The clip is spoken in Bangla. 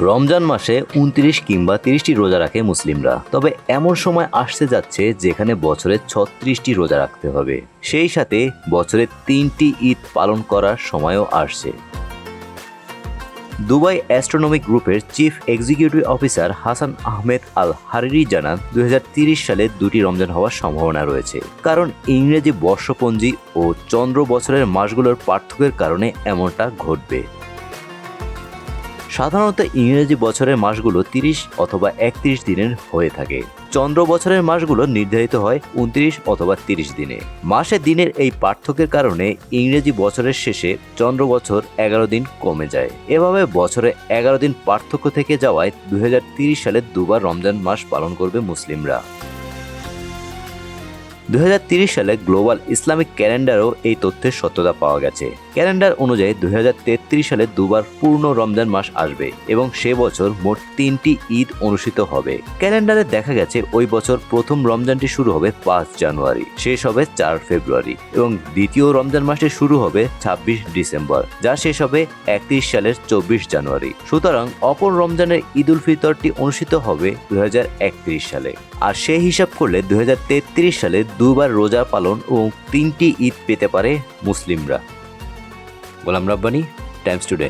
রমজান মাসে ২৯ কিংবা ৩০টি রোজা রাখে মুসলিমরা। তবে এমন সময় আসতে যাচ্ছে যেখানে বছরে ৩৬টি রোজা রাখতে হবে। সেই সাথে বছরে ৩টি ঈদ পালন করার সময়ও আসছে। দুবাই অ্যাস্ট্রোনমিক গ্রুপের chief executive officer Hasan Ahmed Al Hariri জানান, ২০৩০ সালে ২টি রমজান হওয়ার সম্ভাবনা রয়েছে, কারণ ইংরেজি বর্ষপঞ্জি ও চন্দ্র বছরের মাসগুলোর পার্থক্যের কারণে এমনটা ঘটবে। সাধারণত ইংরেজি বছরের মাসগুলো ৩০ অথবা ৩১ দিনের হয়ে থাকে। চন্দ্র বছরের মাসগুলো নির্ধারিত হয় ২৯ অথবা ৩০ দিনে। মাসে দিনের এই পার্থক্যের কারণে ইংরেজি বছরের শেষে চন্দ্র বছর ১১ দিন কমে যায়। এভাবে বছরে ১১ দিন পার্থক্য থেকে যাওয়ায় ২০৩০ সালে দুবার রমজান মাস পালন করবে মুসলিমরা। ২০৩০ সালে গ্লোবাল ইসলামিক ক্যালেন্ডারও এই তথ্যের সত্যতা পাওয়া গেছে। ক্যালেন্ডার অনুযায়ী ২০৩৩ সালে দুবার পূর্ণ রমজান মাস আসবে এবং সে বছর মোট ৩টি ঈদ অনুষ্ঠিত হবে। ক্যালেন্ডারে দেখা গেছে ওই বছর প্রথম রমজানটি শুরু হবে ৫ জানুয়ারি, শেষ হবে ৪ ফেব্রুয়ারি এবং দ্বিতীয় রমজান মাসটি শুরু হবে ২৬ ডিসেম্বর, যা শেষ হবে ৩১ সালের ২৪ জানুয়ারি। সুতরাং অপর রমজানের ঈদ উল ফিতরটি অনুষ্ঠিত হবে ২০৩১ সালে। আর সেই হিসাব করলে ২০৩৩ সালে দুবার রোজা পালন ও 3টি ঈদ পেতে পারে মুসলিমরা। Golam Rabbani, Times today.